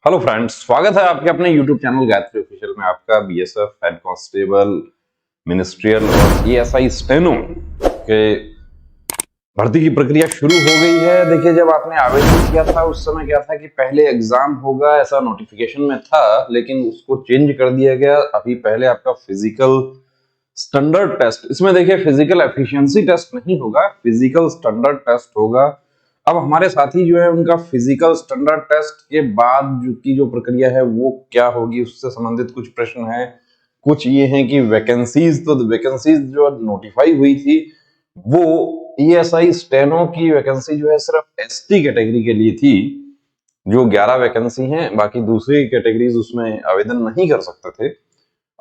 Hello friends, स्वागत है आपके अपने यूट्यूब चैनल गायत्री ऑफिशियल में। आपका बीएसएफ हेड कांस्टेबल मिनिस्ट्रियल और एएसआई स्टेनो के भर्ती की प्रक्रिया शुरू हो गई है। देखिए, जब आपने आवेदन किया था उस समय क्या था कि पहले एग्जाम होगा ऐसा नोटिफिकेशन में था, लेकिन उसको चेंज कर दिया गया। अभी पहले आपका फिजिकल स्टैंडर्ड टेस्ट, इसमें देखिए फिजिकल एफिशिएंसी टेस्ट नहीं होगा, फिजिकल स्टैंडर्ड टेस्ट होगा। अब हमारे साथी जो है उनका फिजिकल स्टैंडर्ड टेस्ट के बाद की जो प्रक्रिया है वो क्या होगी, उससे संबंधित कुछ प्रश्न है। कुछ ये हैं कि वैकेंसीज जो नोटिफाई हुई थी वो ईएसआई स्टेनो की वैकेंसी जो है सिर्फ एसटी कैटेगरी के लिए थी, जो 11 वैकेंसी हैं। बाकी दूसरी कैटेगरीज उसमें आवेदन नहीं कर सकते थे।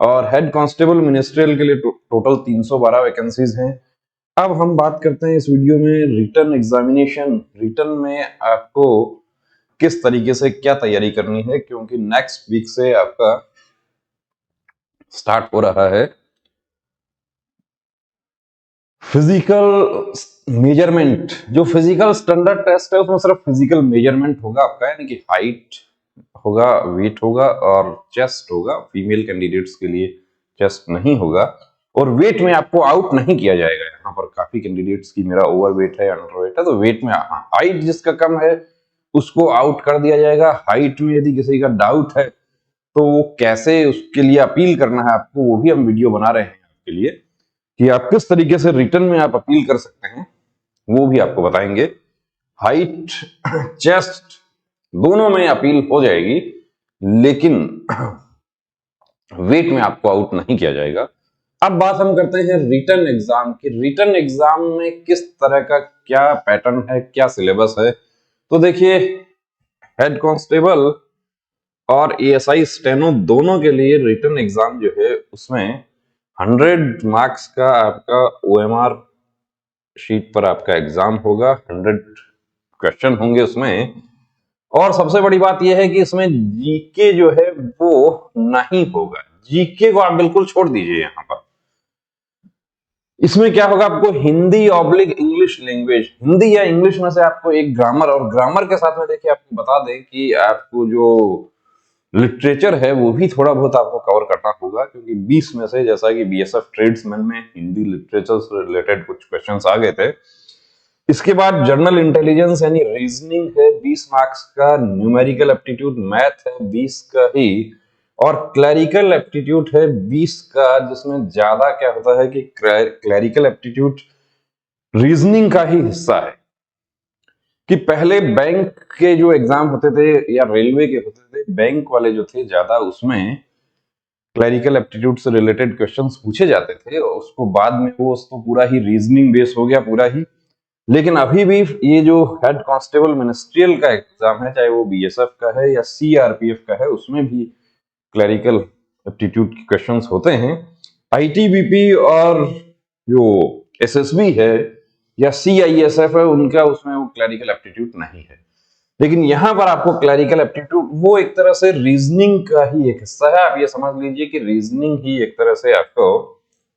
और हेड कांस्टेबल मिनिस्ट्रियल के लिए टोटल 312 वैकेंसीज हैं। अब हम बात करते हैं इस वीडियो में रिटन एग्जामिनेशन। रिटन में आपको किस तरीके से क्या तैयारी करनी है, क्योंकि नेक्स्ट वीक से आपका स्टार्ट हो रहा है फिजिकल मेजरमेंट। जो फिजिकल स्टैंडर्ड टेस्ट है उसमें सिर्फ फिजिकल मेजरमेंट होगा आपका, यानी कि हाइट होगा, वेट होगा और चेस्ट होगा। फीमेल कैंडिडेट्स के लिए चेस्ट नहीं होगा और वेट में आपको आउट नहीं किया जाएगा। यहाँ पर काफी कैंडिडेट्स की मेरा ओवर वेट है, अंडर वेट है, तो वेट में हाइट जिसका कम है उसको आउट कर दिया जाएगा। हाइट में यदि किसी का डाउट है तो वो कैसे उसके लिए अपील करना है आपको, वो भी हम वीडियो बना रहे हैं आपके लिए कि आप किस तरीके से रिटर्न में आप अपील कर सकते हैं, वो भी आपको बताएंगे। हाइट चेस्ट दोनों में अपील हो जाएगी, लेकिन वेट में आपको आउट नहीं किया जाएगा। अब बात हम करते हैं रिटन एग्जाम की। रिटन एग्जाम में किस तरह का क्या पैटर्न है, क्या सिलेबस है। तो देखिए, हेड कांस्टेबल और एएसआई स्टेनो दोनों के लिए रिटन एग्जाम जो है उसमें 100 मार्क्स का आपका ओएमआर शीट पर आपका एग्जाम होगा। 100 क्वेश्चन होंगे उसमें। और सबसे बड़ी बात यह है कि इसमें जीके जो है वो नहीं होगा। जीके को आप बिल्कुल छोड़ दीजिए। यहां पर इसमें क्या होगा, आपको Hindi oblique English language, Hindi या इंग्लिश में से आपको एक ग्रामर, और ग्रामर के साथ में देखिए आपको बता दें कि आपको जो लिटरेचर है वो भी थोड़ा बहुत आपको कवर करना होगा, क्योंकि 20 में से, जैसा कि बीएसएफ ट्रेड्समैन में हिंदी लिटरेचर से रिलेटेड कुछ क्वेश्चंस आ गए थे। इसके बाद जनरल इंटेलिजेंस यानी रीजनिंग है 20 मार्क्स का, न्यूमेरिकल एप्टीट्यूड मैथ है 20 का ही, और क्लरिकल एप्टीट्यूड है 20 का, जिसमें ज्यादा क्या होता है कि क्लरिकल एप्टीट्यूड रीजनिंग का ही हिस्सा है। कि पहले बैंक के जो एग्जाम होते थे या रेलवे के होते थे, बैंक वाले जो थे ज्यादा उसमें क्लरिकल एप्टीट्यूड से रिलेटेड क्वेश्चंस पूछे जाते थे, और उसको बाद में वो उसको पूरा ही रीजनिंग बेस हो गया पूरा ही। लेकिन अभी भी ये जो हेड कांस्टेबल मिनिस्ट्रियल का एग्जाम है, चाहे वो बीएसएफ का है या सीआरपीएफ का है, उसमें भी क्लरिकल एप्टीट्यूड के क्वेश्चंस होते हैं। आईटीबीपी और जो एसएसबी है या सीआईएसएफ है, उनका उसमें वो क्लरिकल एप्टीट्यूड नहीं है। लेकिन यहां पर आपको क्लरिकल एप्टीट्यूड वो एक तरह से रीजनिंग का ही एक हिस्सा है। आप ये समझ लीजिए कि रीजनिंग ही एक तरह से आपको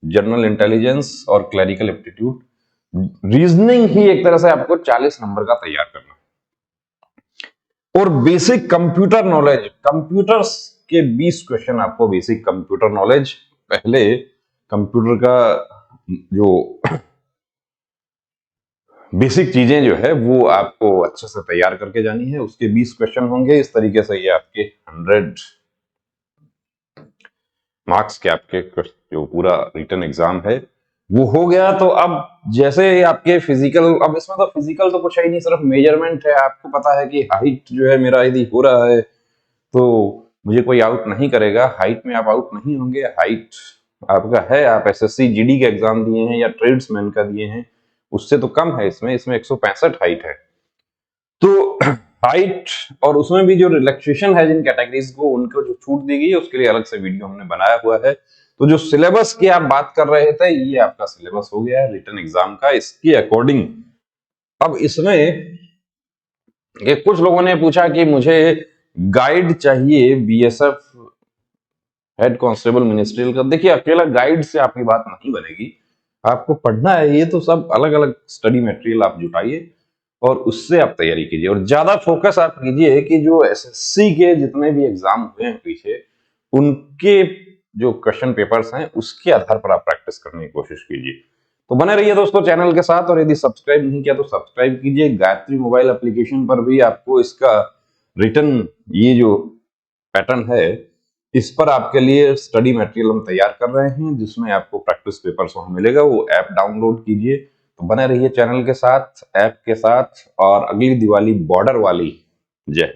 जनरल इंटेलिजेंस और क्लरिकल एप्टीट्यूड, रीजनिंग ही एक तरह से आपको 40 नंबर का तैयार करना है। और बेसिक कंप्यूटर नॉलेज, कंप्यूटर्स के 20 क्वेश्चन आपको बेसिक कंप्यूटर नॉलेज, पहले कंप्यूटर का जो बेसिक चीजें जो है वो आपको अच्छे से तैयार करके जानी है। उसके 20 क्वेश्चन होंगे। इस तरीके से ये आपके 100 मार्क्स के आपके जो पूरा रिटन एग्जाम है वो हो गया। तो अब जैसे आपके फिजिकल, अब इसमें तो फिजिकल तो कुछ है ही नहीं, सिर्फ मेजरमेंट है। आपको पता है कि हाइट जो है मेरा यदि हो रहा है तो मुझे कोई आउट नहीं करेगा। हाइट में आप आउट नहीं होंगे। हाइट आपका है, आप एसएससी जीडी का एग्जाम दिए हैं या ट्रेड्समैन का दिए हैं, उससे तो कम है। इसमें 165 हाइट है। तो हाइट और उसमें भी जो रिलैक्सेशन है जिन कैटेगरीज को, उनको जो छूट दी गई है उसके लिए अलग से वीडियो हमने बनाया हुआ है। तो जो सिलेबस की आप बात कर रहे थे, ये आपका सिलेबस हो गया है रिटन एग्जाम का, इसके अकॉर्डिंग। अब इसमें कुछ लोगों ने पूछा कि मुझे गाइड चाहिए बीएसएफ हेड कांस्टेबल मिनिस्ट्रियल का। देखिए, अकेला गाइड से आपकी बात नहीं बनेगी, आपको पढ़ना है। ये तो सब अलग अलग स्टडी मटेरियल आप जुटाइए और उससे आप तैयारी कीजिए और ज्यादा फोकस आप कीजिए कि जो एसएससी के जितने भी एग्जाम हुए हैं पीछे, उनके जो क्वेश्चन पेपर्स हैं उसके आधार पर आप प्रैक्टिस करने की कोशिश कीजिए। तो बने रहिए दोस्तों चैनल के साथ, और यदि सब्सक्राइब नहीं किया तो सब्सक्राइब कीजिए। गायत्री मोबाइल एप्लीकेशन पर भी आपको इसका रिटर्न ये जो पैटर्न है, इस पर आपके लिए स्टडी मटेरियल हम तैयार कर रहे हैं, जिसमें आपको प्रैक्टिस पेपर्स वहां मिलेगा। वो ऐप डाउनलोड कीजिए। तो बने रहिए चैनल के साथ, ऐप के साथ, और अगली दिवाली बॉर्डर वाली। जय।